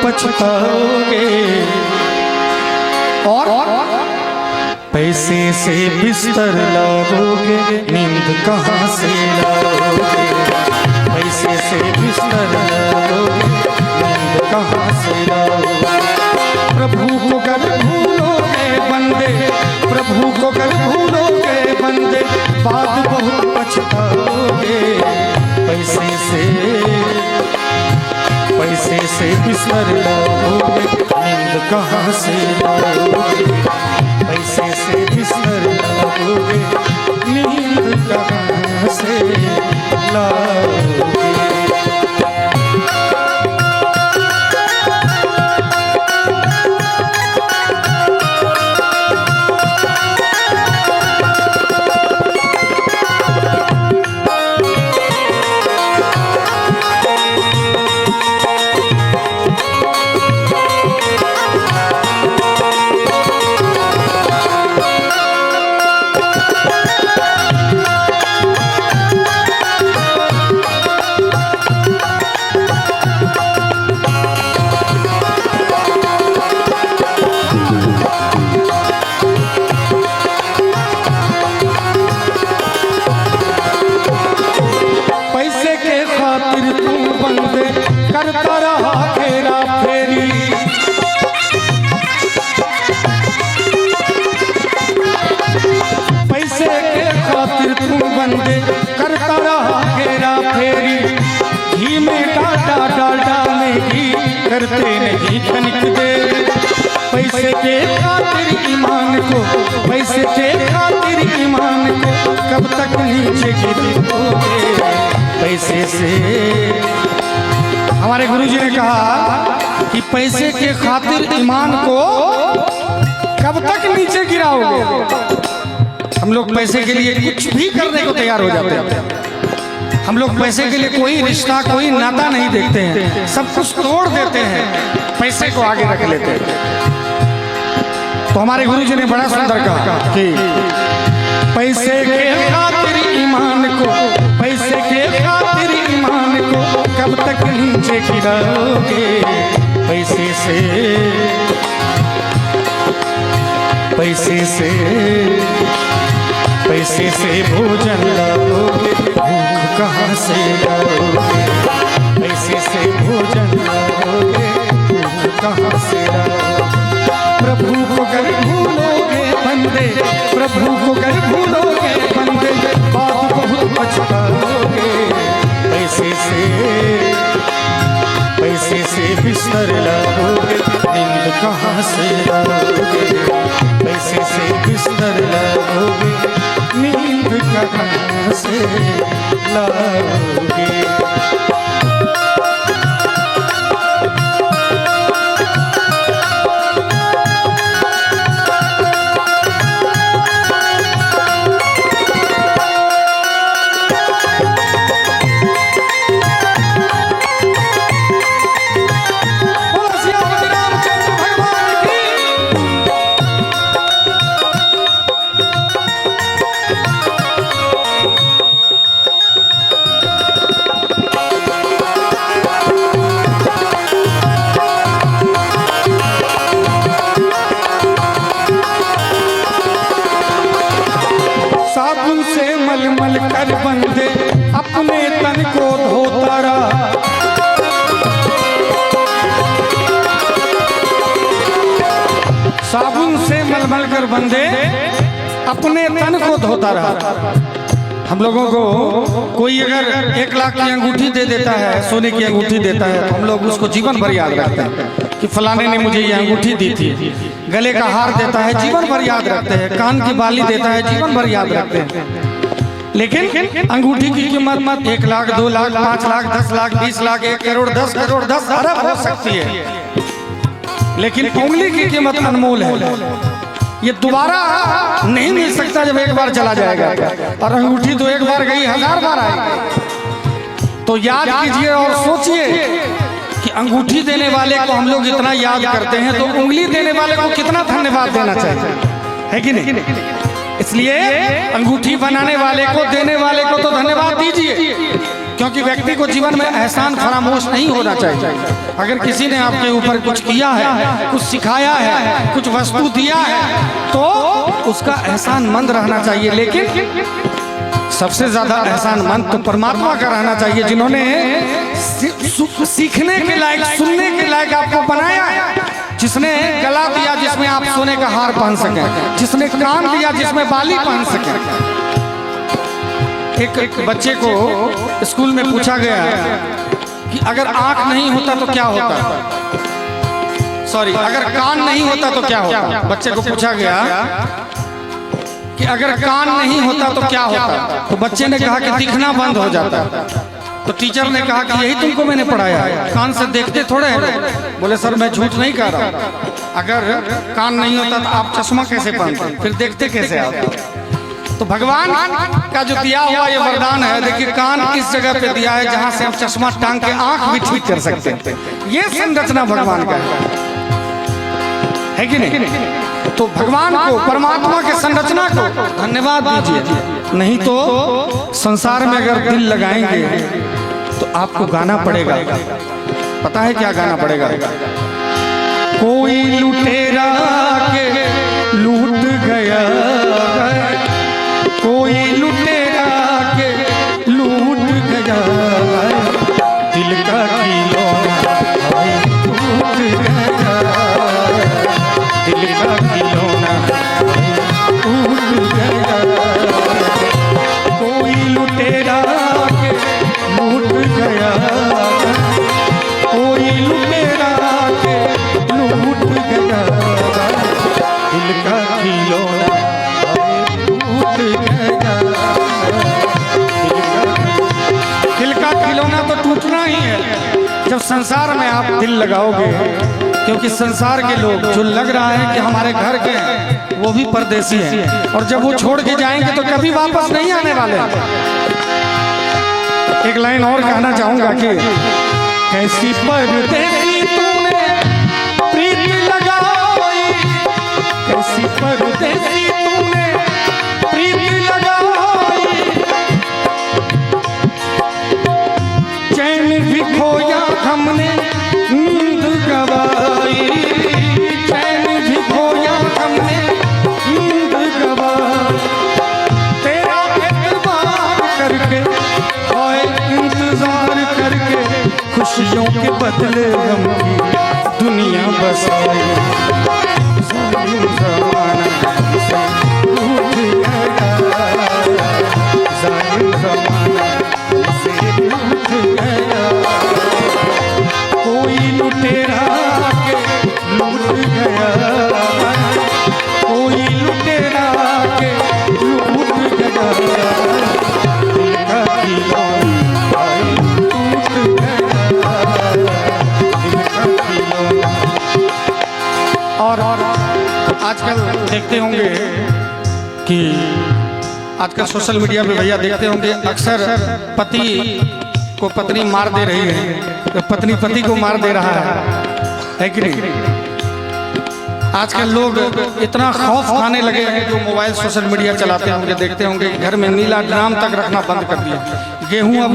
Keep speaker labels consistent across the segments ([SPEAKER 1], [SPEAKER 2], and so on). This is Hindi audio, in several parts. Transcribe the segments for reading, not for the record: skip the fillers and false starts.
[SPEAKER 1] पछताओगे। और पैसे से बिस्तर लाओगे, नींद कहाँ से लाओगे। पैसे से बिस्तर लाओगे, नींद कहाँ से लाओगे। प्रभु को कर भूलोगे बंदे, प्रभु को कर भूलोगे बंदे, बात बहुत पछताओगे। पैसे से बिस्तर लाओगे, नींद कहाँ से लाओगे। पैसे से बिस्तर लाओगे, नींद कहाँ से लाओगे। करता रहा फेरा फेरी, पैसे के खातिर तू बंदे करता रहा फेरा फेरी। घी में डाटा डालडा में घी करते नहीं खनिक दे। पैसे के खातिर ईमान को, पैसे के खातिर ईमान को कब तक नीचे गिरोगे। पैसे से हमारे गुरुजी ने कहा कि पैसे के खातिर ईमान को कब तक नीचे गिराओगे। हम लोग पैसे के लिए कुछ भी करने को तैयार हो जाते हैं। हम लोग पैसे के लिए कोई रिश्ता कोई नाता नहीं देखते हैं, सब कुछ तोड़ देते हैं, पैसे को आगे रख लेते हैं। तो हमारे गुरुजी ने बड़ा सुंदर कहा कि पैसे के खातिर ईमान को, पैसे के खातिर ईमान को कब तक नीचे गिराओगे। पैसे से भोजन लाओगे, भूख कहाँ से लाओगे। पैसे से भोजन लाओगे, भूख कहाँ से लाओगे। प्रभु को कर भूलोगे बंदे, प्रभु को कर भूलोगे बंदे, बात बहुत पछताओगे। पैसे से बिस्तर लाओगे, नींद कहाँ से लाओगे। पैसे से बिस्तर लाओगे, नींद कहाँ से लाओगे। साबुन से मलमल कर बंदे अपने तन को धोता रहा। साबुन से मलमल कर बंदे अपने तन को धोता रहा। हम लोगों को कोई अगर 1 लाख की अंगूठी दे देता है, सोने की अंगूठी देता है, तो हम लोग उसको जीवन भर याद रखते हैं कि फलाने ने मुझे ये अंगूठी दी थी। गले का हार देता है, जीवन भर याद रखते हैं। कान की बाली देता है, जीवन भर याद रखते हैं। लेकिन अंगूठी की कीमत 1 लाख, 2 लाख, 5 लाख, 10 लाख, 20 लाख, 1 करोड़, 10 करोड़, 10 अरब हो सकती है, लेकिन उंगली की कीमत अनमोल है। ये दोबारा नहीं मिल सकता जब एक बार चला जाएगा। और अंगूठी तो एक बार गई, 1000 बार आएगी। तो याद कीजिए और सोचिए कि अंगूठी देने वाले को हम लोग इतना याद करते हैं, तो उंगली देने वाले को कितना धन्यवाद देना चाहिए, है कि नहीं? इसलिए अंगूठी बनाने वाले को, देने वाले को तो धन्यवाद दीजिए, क्योंकि व्यक्ति को जीवन में एहसान फरामोश नहीं होना चाहिए। अगर किसी ने आपके ऊपर कुछ किया है, कुछ सिखाया है, कुछ वस्तु दिया है, तो उसका एहसानमंद रहना चाहिए। लेकिन सबसे ज्यादा एहसानमंद तो परमात्मा का रहना चाहिए, जिन्होंने सीखने के लायक, सुनने के लायक आपको बनाया है, जिसने गला दिया जिसमें आप सोने का हार पहन सकें, जिसने कान दिया जिसमें बाली पहन सकें। एक बच्चे को स्कूल में पूछा गया कि अगर आंख नहीं होता तो क्या होता, सॉरी अगर कान नहीं होता तो क्या होता। बच्चे को पूछा गया कि अगर कान नहीं होता तो क्या होता, तो बच्चे ने कहा कि दिखना बंद हो जाता। तो टीचर ने कहा कि यही तुमको मैंने पढ़ाया है, कान से देखते थोड़े हैं। बोले सर मैं झूठ नहीं कह रहा, अगर कान नहीं होता तो आप चश्मा कैसे पहनते, फिर देखते कैसे आप। तो भगवान का जो दिया हुआ ये वरदान है, देखिए कान इस जगह पे दिया है जहां से हम चश्मा टांग के आंख भी ठीक कर सकते हैं। ये संरचना भगवान का है कि नहीं? तो भगवान को, परमात्मा के संरचना को धन्यवाद दीजिए। नहीं तो संसार में अगर दिल लगाएंगे तो आपको गाना पड़ेगा। पता है क्या गाना पड़ेगा? कोई लुटेरा के लूट गया, कोई लुटेरा के लूट गया, दिल का खिलौना टूट गया, दिल का खिलौना टूट गया। कोई लुटेरा के लूट गया, कोई लुटेरा के लूट गया, दिल का खिलौना तो टूटना ही है जब संसार में आप दिल लगाओगे। क्योंकि संसार के लोग जो लग रहा है कि हमारे घर के हैं, वो भी परदेसी हैं, और जब वो छोड़ के जाएंगे तो कभी वापस नहीं आने वाले। एक लाइन और कहना चाहूंगा कि कैसी परदेसी तूने प्रीत लगाई, कैसी परदेसी तूने प्रीत लगाई, चैन भी खोया हमने नींद गवाई, चैन भी खोया हमने नींद गवाई। तेरा एतबार करके और इंतजार करके खुशियों के बदले गम की दुनिया बसाई। जालिम ज़माना से रूठ गया, जालिम ज़माना से रूठ गया, कोई लुटेरा के लूट गया, कोई लुटेरा के लूट गया, दिल का खिलौना टूट गया, दिल का खिलौना। और आजकल देखते होंगे कि आजकल सोशल मीडिया पे भैया देखते होंगे, अक्सर पति को पत्नी मार दे रही है, तो पत्नी पति को मार दे रहा है कि नहीं? आजकल लोग इतना खौफ खाने लगे हैं, जो मोबाइल सोशल मीडिया चलाते होंगे देखते होंगे घर में नीला ड्राम तक रखना बंद कर दिया। गेहूं अब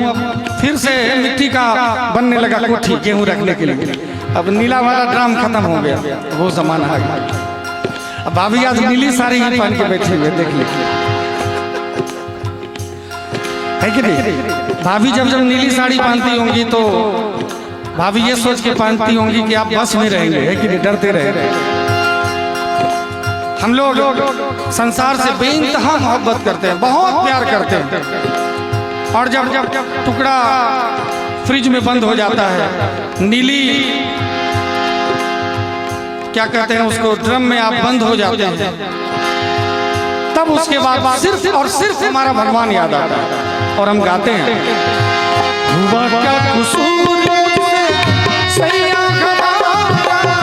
[SPEAKER 1] फिर से मिट्टी का बनने लगा कोठी गेहूं रखने के लिए। अब नीला वाला ड्राम खत्म हो गया, वो जमाना आ गया। अब भाभी आज नीली साड़ी ही पहन के बैठे हुए देख लीजिए, है कि नहीं? भाभी जब जब नीली साड़ी पहनती होंगी तो भाभी ये सोच के पहनती होंगी कि आप बस में रहेंगे, है कि नहीं? डरते रहे। हम लोग संसार से बेइंतहा मोहब्बत करते हैं, बहुत प्यार करते हैं, और जब जब टुकड़ा फ्रिज में बंद हो जाता है, नीली क्या कहते हैं उसको, ड्रम में आप बंद हो जाते हैं, तब उसके बाद सिर्फ और सिर्फ हमारा भगवान याद आता है और हम गाते हैं, हुआ क्या कसूर मुझसे सैया हमारा,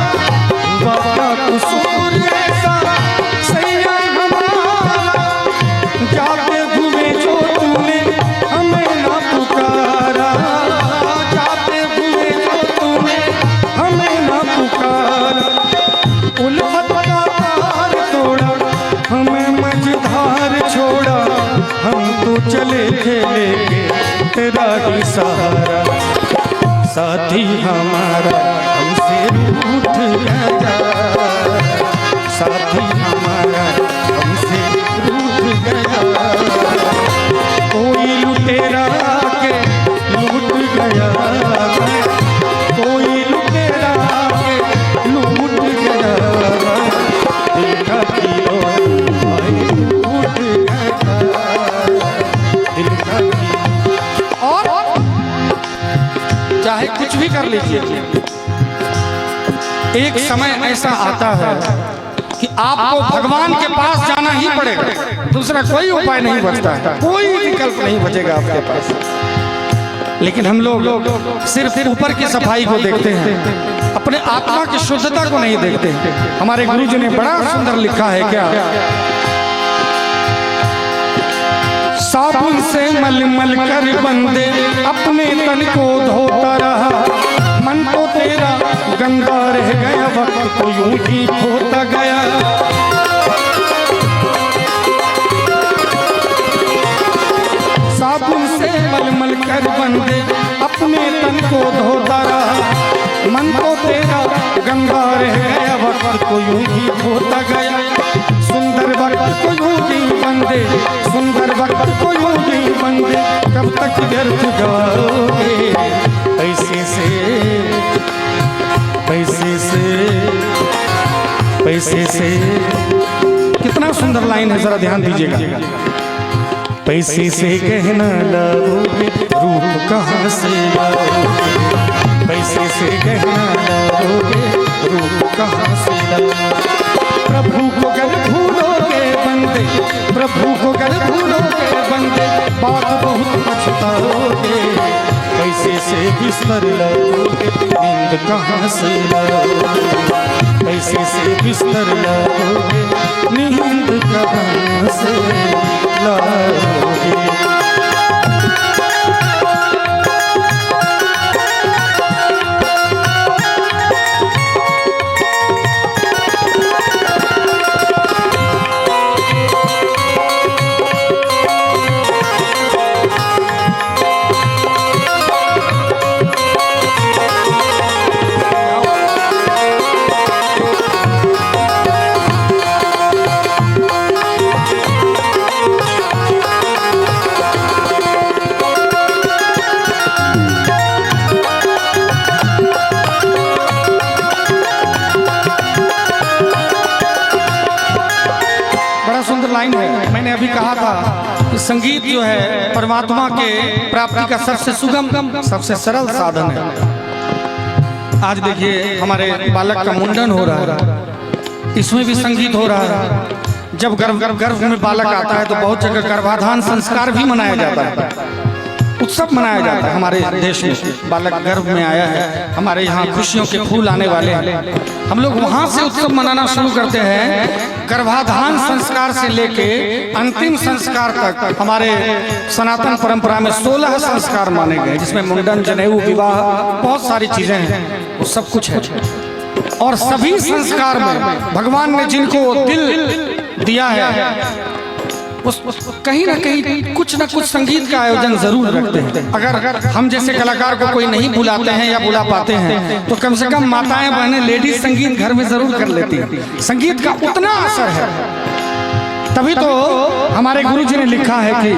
[SPEAKER 1] हुआ क्या कसूर ऐसा सैया हमारा, जाते हुए जो तूने हमें ना पुकारा, जाते हुए जो तूने हमें ना पुकारा, उल्फत का तार तोड़ा हमें मझधार छोड़ा, हम तो चले थे लेके तेरा ही सहारा, साथी हमारा हमसे रूठ गया, साथी हमारा हमसे रूठ गया। कोई लुटेरा के लूट गया, कोई लुटेरा के लूट गया, दिल का किलो टूट गया, दिल का। और चाहे कुछ भी कर लीजिए, एक समय ऐसा आता है कि आपको भगवान के पास जाना ही पड़ेगा, दूसरा कोई उपाय नहीं बचता है, कोई विकल्प नहीं बचेगा आपके पास। लेकिन हम लोग सिर्फ ऊपर की सफाई को देखते हैं, अपने आत्मा की शुद्धता को नहीं देखते हैं। हमारे गुरुजी ने बड़ा सुंदर लिखा है क्या, साबुन से मल मल कर बंदे अपने तन को धोता रहा, मन तो तेरा गंदा रह गया, वक्त तो यूं ही खोता गया। साबुन से मल मल कर बंदे अपने तन को धोता रहा, मन तो तेरा गंदा रह गया, वक्त तो यूं ही खोता गया। सुंदर वक्त को यूं ही बंदे, सुंदर वक्त को यूं ही बंदे, कब तक व्यर्थ गवाओगे। पैसे से पैसे से पैसे से, कितना सुंदर लाइन है, जरा ध्यान दीजिएगा। पैसे से गहना लाओगे, रूप कहाँ से लाओगे, पैसे से गहना लाओगे, रूप कहाँ से लाओगे। प्रभु को गर भूलोगे बंदे, प्रभु को गर भूलोगे बंदे, बात बहुत पछताओगे। पैसे से बिस्तर लाओगे, नींद कहाँ से लाओगे, पैसे से बिस्तर लाओगे, नींद कहाँ से लाओगे। मैंने अभी कहा था कि संगीत जो है परमात्मा के प्राप्ति का सबसे सुगम, सबसे सरल साधन है। आज देखिए हमारे बालक का मुंडन हो रहा है, इसमें भी संगीत हो रहा है। जब गर्भ में बालक आता है तो बहुत जगह गर्भाधान संस्कार भी मनाया जाता है, उत्सव मनाया जाता है। हमारे देश में बालक गर्भ में आया है, हमारे यहाँ खुशियों के फूल आने वाले हैं, हम लोग वहाँ से उत्सव मनाना शुरू करते हैं। गर्भाधान संस्कार से लेके अंतिम संस्कार तक हमारे सनातन परंपरा में 16 संस्कार माने गए, जिसमें मुंडन, जनेऊ, विवाह, बहुत सारी चीजें हैं, वो सब कुछ है। और सभी संस्कार में भगवान ने जिनको दिल दिया है उस कहीं ना कहीं कुछ ना कुछ संगीत का आयोजन जरूर रखते हैं। अगर हम जैसे कलाकार को कोई नहीं बुलाते हैं या बुला पाते हैं तो कम से कम माताएं बहनें लेडीज संगीत घर में जरूर कर लेती हैं। संगीत का उतना असर है, तभी तो हमारे गुरुजी ने लिखा है कि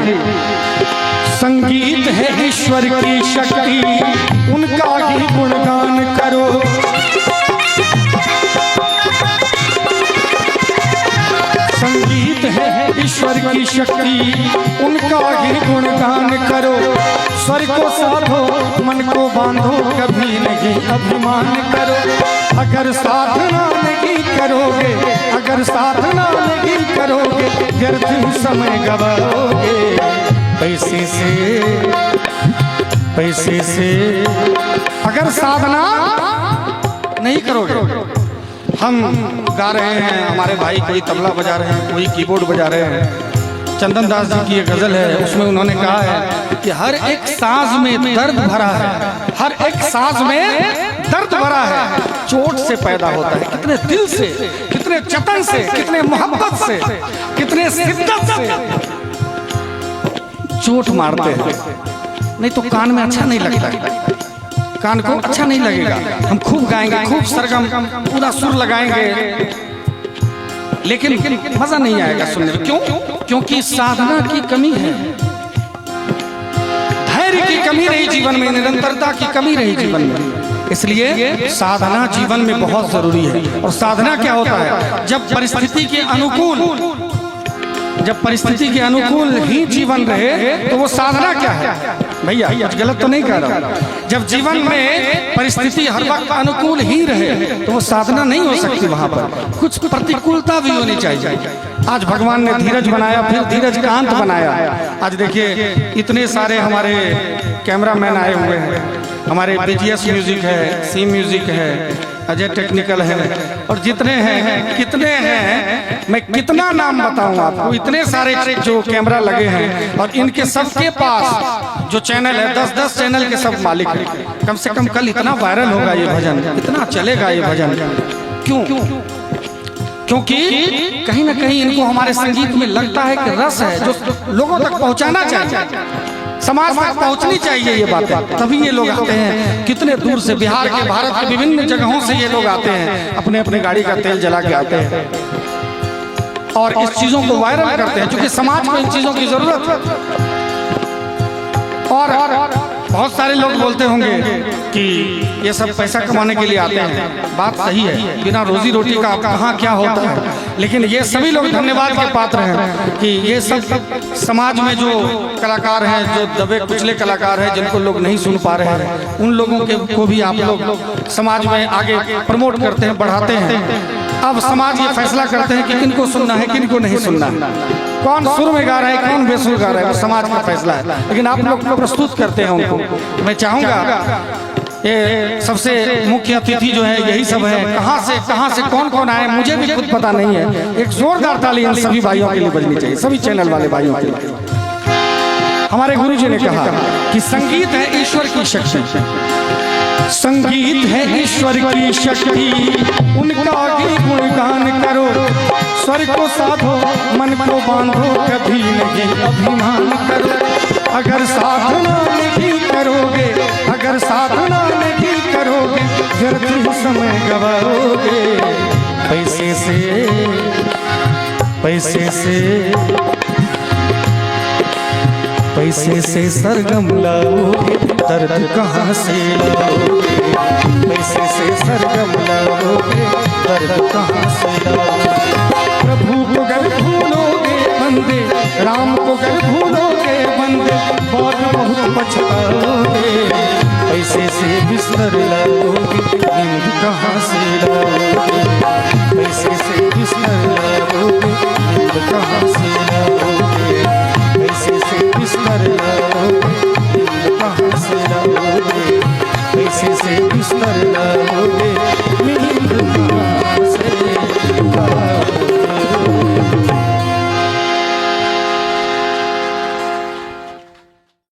[SPEAKER 1] संगीत है ईश्वर की शक्ति, उनका ही गुणगान करो। संगीत है ईश्वर की शक्ति, उनका ही गुणगान करो। स्वर को साधो, मन को बांधो, कभी नहीं अभिमान करो। अगर साधना नहीं करोगे, अगर साधना नहीं करोगे, व्यर्थ समय गवाओगे। पैसे से अगर साधना नहीं करोगे, हम गा रहे हैं, हमारे भाई कोई तबला बजा रहे हैं, कोई कीबोर्ड बजा रहे हैं। चंदन दास जी की एक गजल है, उसमें उन्होंने कहा है कि हर एक सांस में दर्द भरा है, हर एक सांस में दर्द भरा है, चोट से पैदा होता है। कितने दिल से, कितने जतन से, कितने मोहब्बत से, कितने शिद्दत से चोट मारते हैं। नहीं तो कान में अच्छा नहीं लगता, कान को अच्छा नहीं लगेगा। हम खूब गाएंगे, खूब सरगम पूरा सुर लगाएंगे, लेकिन मजा नहीं आएगा सुनने में। क्यों? क्योंकि साधना की कमी है, धैर्य की कमी रही जीवन में, निरंतरता की कमी रही जीवन में। इसलिए साधना जीवन में बहुत जरूरी है। और साधना क्या होता है? जब परिस्थिति के अनुकूल, जब परिस्थिति के अनुकूल ही जीवन रहे तो वो साधना क्या है? भैया कुछ गलत तो नहीं कह रहा। जब जीवन में परिस्थिति हर वक्त अनुकूल ही रहे तो वो साधना नहीं हो सकती। वहां पर कुछ प्रतिकूलता भी होनी चाहिए। आज भगवान ने धीरज बनाया, फिर धीरज कांत बनाया। आज देखिए इतने सारे हमारे कैमरामैन आए हुए हैं, हमारे बीजीएस म्यूजिक है, सी म्यूजिक है, अजय टेक्निकल है, और जितने हैं कितने हैं, मैं कितना नाम बताऊं आपको। इतने सारे जो कैमरा लगे हैं और इनके सबके पास जो चैनल है 10-10 चैनल के सब मालिक हैं। कम से कम कल इतना वायरल होगा ये भजन, इतना चलेगा ये भजन। क्यों? क्योंकि कहीं ना कहीं इनको हमारे संगीत में लगता है कि रस है जो लोगों तक पहुंचाना चाहिए, समाज तक पहुंचनी चाहिए ये बातें, तभी ये लोग आते हैं। कितने दूर से, बिहार के, भारत के विभिन्न जगहों से ये लोग आते हैं, अपने अपने गाड़ी का तेल जला के आते हैं और इस चीजों को वायरल करते हैं, क्योंकि समाज को इन चीजों की जरूरत है। और बहुत सारे लोग बोलते होंगे कि ये सब पैसा कमाने के लिए आते हैं। बात सही है, बिना रोजी रोटी का कहाँ क्या होता है, लेकिन ये सभी लोग धन्यवाद के पात्र हैं कि ये सब समाज में जो कलाकार हैं, जो दबे कुचले कलाकार हैं, जिनको लोग नहीं सुन पा रहे हैं, उन लोगों को भी आप लोग समाज में आगे प्रमोट करते हैं, बढ़ाते हैं। अब समाज ये फैसला करते हैं कि किनको सुनना है, किनको नहीं सुनना है, कौन सुर में गा रहा है, कौन बेसुर गा रहा है, वो समाज का फैसला है। लेकिन आप लोग प्रस्तुत करते हैं उनको। मैं चाहूंगा ये सबसे मुख्य अतिथि जो है यही सब है। कहाँ से कौन कौन आए मुझे भी खुद पता नहीं है। एक जोरदार ताली इन सभी भाइयों के लिए बजनी चाहिए, सभी चैनल वाले भाइयों के लिए। हमारे गुरु जी ने कहा कि संगीत है ईश्वर की शक्ति, संगीत है ईश्वर की शक्ति, उनका ही गुणगान करो, स्वर को साधो, मन को बांधो, कभी नहीं अभिमान करो। अगर साधना नहीं करोगे, अगर साधना नहीं करोगे, व्यर्थ ही समय गवाओगे। पैसे से सरगम लाओगे, दर्द कहाँ से लाओगे? पैसे से सरगम लाओगे, दर्द कहाँ से लाओगे? प्रभु को गर भूलोगे बंदे, राम को गर भूलोगे बंदे, बहुत पछताओगे। पैसे से बिस्तर लाओगे, नींद कहाँ से लाओगे?